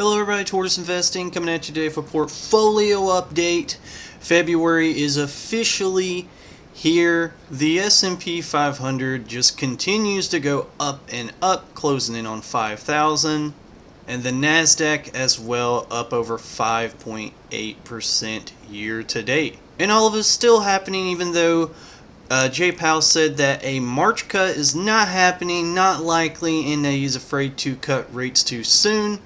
Hello everybody, Tortoise Investing coming at you today for portfolio update. February is officially here. The S&P 500 just continues to go up and up, closing in on 5,000. And the NASDAQ as well, up over 5.8% year to date. And all of this still happening even though Jay Powell said that a March cut is not happening, not likely, and that he's afraid to cut rates too soon.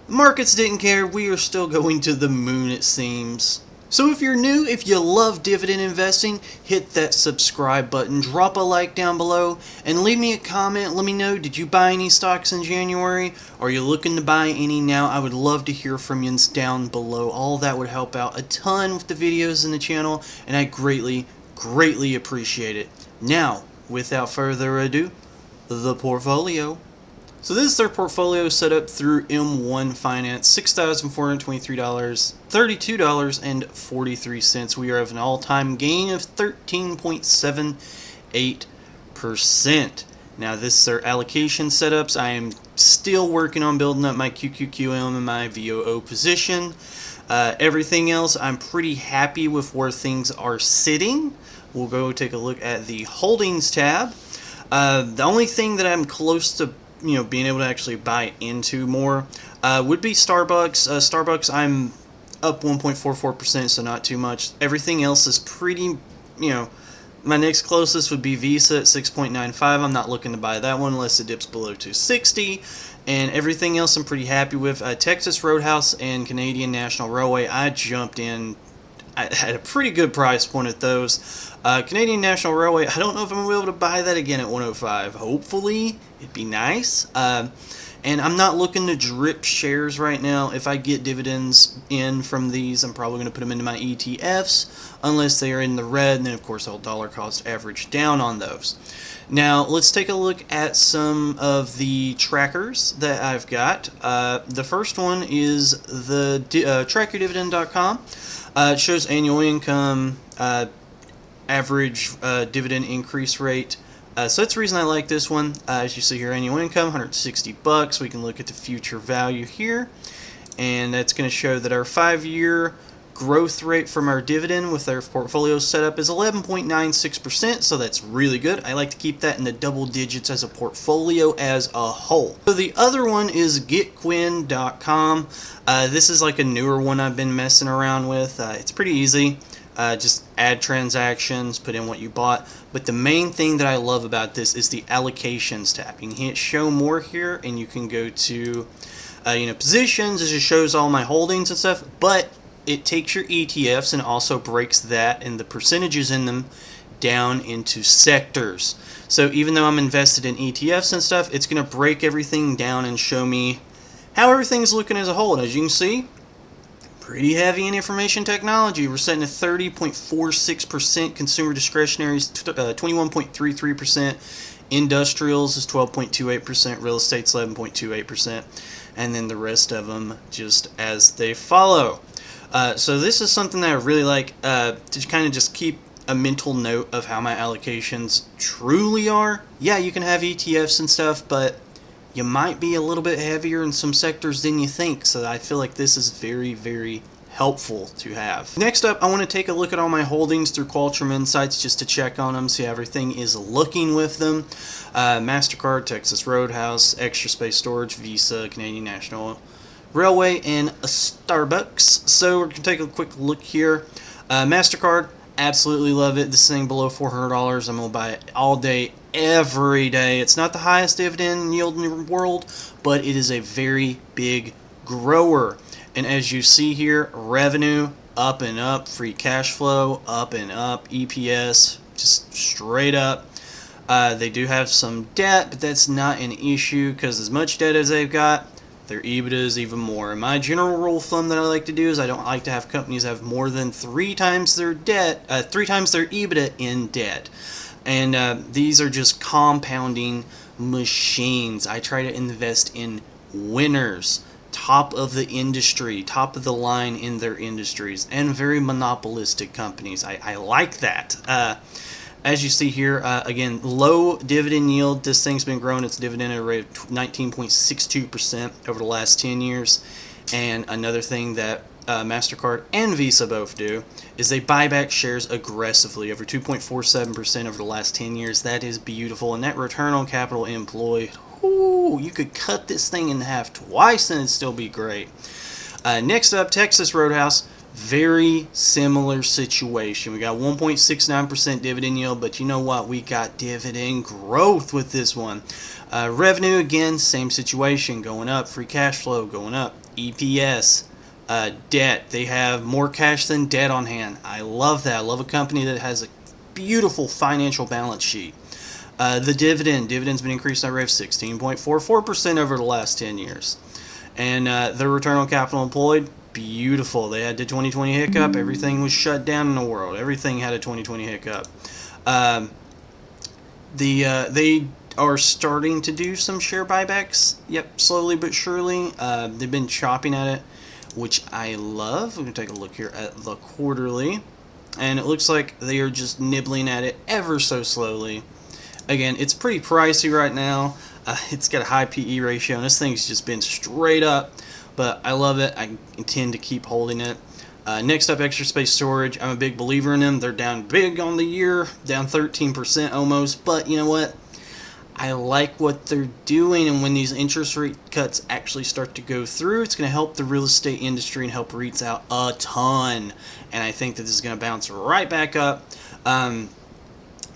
The markets didn't care. We are still going to the moon, it seems. So if you're new, if you love dividend investing, hit that subscribe button, drop a like down below, and leave me a comment. Let me know, did you buy any stocks in January? Are you looking to buy any now? I would love to hear from you down below. All that would help out a ton with the videos in the channel, and I greatly appreciate it. Now, without further ado, the portfolio. So this is their portfolio set up through M1 Finance, $6,423, $32.43. We are at an all-time gain of 13.78%. Now this is their allocation setups. I am still working on building up my QQQM and my VOO position. Everything else, I'm pretty happy with where things are sitting. We'll go take a look at the holdings tab. The only thing that I'm close to being able to actually buy into more would be Starbucks. Starbucks, I'm up 1.44%, so not too much. Everything else is pretty, my next closest would be Visa at 6.95. I'm not looking to buy that one unless it dips below 260. And everything else I'm pretty happy with. Texas Roadhouse and Canadian National Railway, I jumped in at a pretty good price point at those. Canadian National Railway, I don't know if I'm going to be able to buy that again at 105. Hopefully, it'd be nice. And I'm not looking to drip shares right now. If I get dividends in from these, I'm probably going to put them into my ETFs, unless they are in the red, and then of course I'll dollar cost average down on those. Now, let's take a look at some of the trackers that I've got. The first one is the trackyourdividend.com. It shows annual income, average dividend increase rate. So that's the reason I like this one. As you see here, annual income, $160. We can look at the future value here, and that's going to show that our 5-year growth rate from our dividend with our portfolio setup is 11.96%, so that's really good. I like to keep that in the double digits as a portfolio as a whole. So the other one is getquin.com. This is like a newer one I've been messing around with. It's pretty easy. Just add transactions, put in what you bought. But the main thing that I love about this is the allocations tab. You can hit show more here, and you can go to positions. It just shows all my holdings and stuff, but it takes your ETFs and also breaks that and the percentages in them down into sectors. So even though I'm invested in ETFs and stuff, it's going to break everything down and show me how everything's looking as a whole. And as you can see, pretty heavy in information technology. We're setting at 30.46%, consumer discretionaries 21.33%, industrials is 12.28%, real estate's 11.28%, and then the rest of them just as they follow. So this is something that I really like to kind of just keep a mental note of how my allocations truly are. Yeah, you can have ETFs and stuff, but you might be a little bit heavier in some sectors than you think. So I feel like this is very helpful to have. Next up, I want to take a look at all my holdings through Qualtrim Insights just to check on them, see how everything is looking with them. MasterCard, Texas Roadhouse, Extra Space Storage, Visa, Canadian National Railway, and a Starbucks. So we're going to take a quick look here. MasterCard, absolutely love it. This thing below $400, I'm going to buy it all day, every day. It's not the highest dividend yield in the world, but it is a very big grower. And as you see here, revenue up and up, free cash flow up and up, EPS just straight up. They do have some debt, but that's not an issue because as much debt as they've got, their EBITDA is even more. And my general rule of thumb that I like to do is I don't like to have companies have more than 3 times their debt, 3 times their EBITDA in debt. And these are just compounding machines. I try to invest in winners, top of the industry, top of the line in their industries, and very monopolistic companies. I like that. As you see here, again, low dividend yield. This thing's been growing its dividend at a rate of 19.62% over the last 10 years. And another thing that MasterCard and Visa both do is they buy back shares aggressively, over 2.47% over the last 10 years. That is beautiful. And that return on capital employed, ooh, you could cut this thing in half twice and it'd still be great. Next up, Texas Roadhouse. Very similar situation. We got 1.69% dividend yield, but you know what? We got dividend growth with this one. Revenue, again, same situation, going up. Free cash flow going up. EPS. Debt. They have more cash than debt on hand. I love that. I love a company that has a beautiful financial balance sheet. The dividend's been increased at a rate of 16.44% over the last 10 years. And the return on capital employed, beautiful. They had the 2020 hiccup. Everything was shut down in the world. Everything had a 2020 hiccup. They are starting to do some share buybacks. Yep, slowly but surely. They've been chopping at it, which I love. We're going to take a look here at the quarterly. And it looks like they are just nibbling at it ever so slowly. Again, it's pretty pricey right now. It's got a high PE ratio, and this thing's just been straight up. But I love it. I intend to keep holding it. Next up, Extra Space Storage. I'm a big believer in them. They're down big on the year, down 13% almost. But you know what? I like what they're doing, and when these interest rate cuts actually start to go through, it's going to help the real estate industry and help REITs out a ton. And I think that this is going to bounce right back up.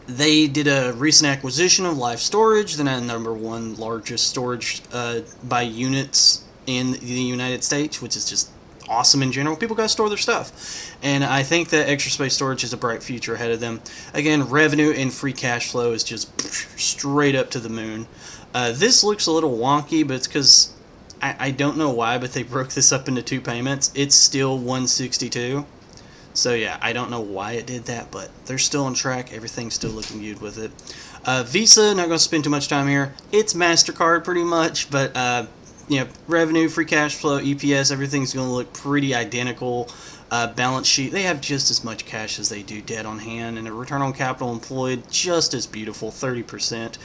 They did a recent acquisition of Life Storage, the #1 largest storage by units in the United States, which is just awesome in general. People got to store their stuff. And I think that Extra Space Storage has a bright future ahead of them. Again, revenue and free cash flow is just straight up to the moon. This looks a little wonky, but it's because I don't know why, but they broke this up into 2 payments. It's still 162. So yeah, I don't know why it did that, but they're still on track. Everything's still looking good with it. Visa, not going to spend too much time here. It's MasterCard pretty much, but revenue, free cash flow, EPS, everything's going to look pretty identical. Balance sheet, they have just as much cash as they do debt on hand, and a return on capital employed just as beautiful, 30%.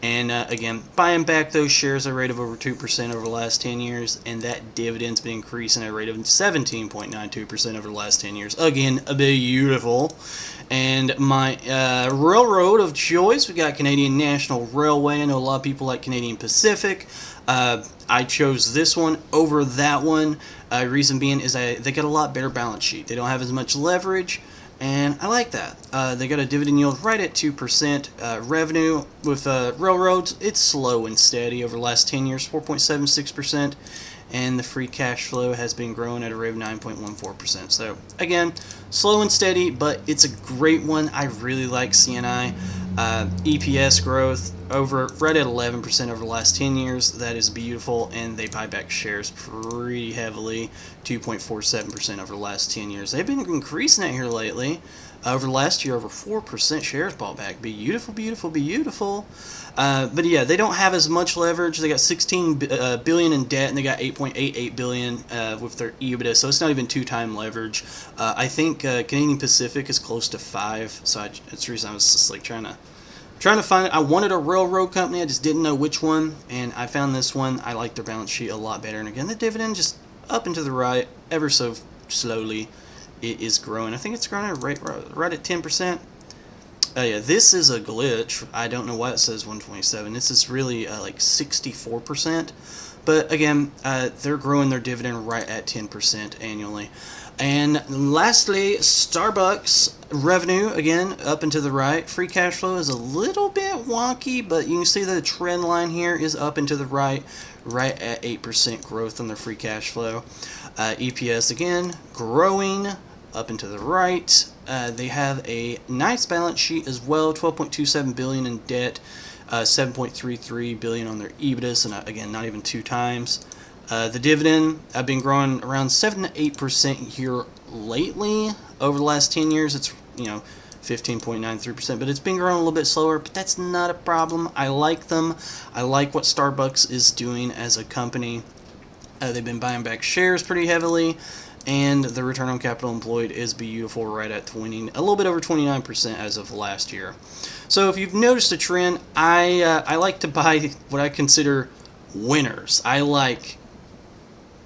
And again, buying back those shares at a rate of over 2% over the last 10 years, and that dividend's been increasing at a rate of 17.92% over the last 10 years. Again, beautiful. And my railroad of choice, we got Canadian National Railway. I know a lot of people like Canadian Pacific. I chose this one over that one. Reason being is they got a lot better balance sheet. They don't have as much leverage, and I like that. They got a dividend yield right at 2%. Revenue with railroads, it's slow and steady over the last 10 years, 4.76%. And the free cash flow has been growing at a rate of 9.14%. So again, slow and steady, but it's a great one. I really like CNI. EPS growth right at 11% over the last 10 years. That is beautiful, and they buy back shares pretty heavily, 2.47% over the last 10 years. They've been increasing that here lately. Over the last year, over 4% shares bought back. Beautiful, beautiful, beautiful. But yeah, they don't have as much leverage. They got $16 billion in debt, and they got $8.88 billion with their EBITDA, so it's not even 2-time leverage. I think Canadian Pacific is close to 5, so that's the reason I was just like trying to find it. I wanted a railroad company, I just didn't know which one, and I found this one. I like their balance sheet a lot better, and again, the dividend just up and to the right, ever so slowly. It is growing. I think it's growing at right at 10%. Yeah, this is a glitch. I don't know why it says 127. This is really like 64%. But again, they're growing their dividend right at 10% annually. And lastly, Starbucks revenue, again, up and to the right. Free cash flow is a little bit wonky, but you can see the trend line here is up and to the right at 8% growth on their free cash flow. EPS, again, growing up and to the right. They have a nice balance sheet as well, $12.27 billion in debt, $7.33 billion on their EBITDA, and again, not even 2 times. The dividend, I've been growing around 7 to 8% here lately. Over the last 10 years, it's 15.93%, but it's been growing a little bit slower, but that's not a problem. I like them. I like what Starbucks is doing as a company. They've been buying back shares pretty heavily, and the return on capital employed is beautiful, right at a little bit over 29% as of last year. So if you've noticed a trend, I like to buy what I consider winners. I like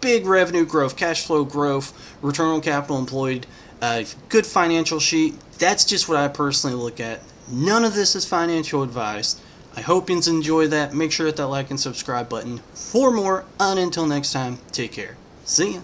big revenue growth, cash flow growth, return on capital employed, good financial sheet. That's just what I personally look at. None of this is financial advice. I hope you enjoy that. Make sure to hit that like and subscribe button for more. And until next time, take care. See ya.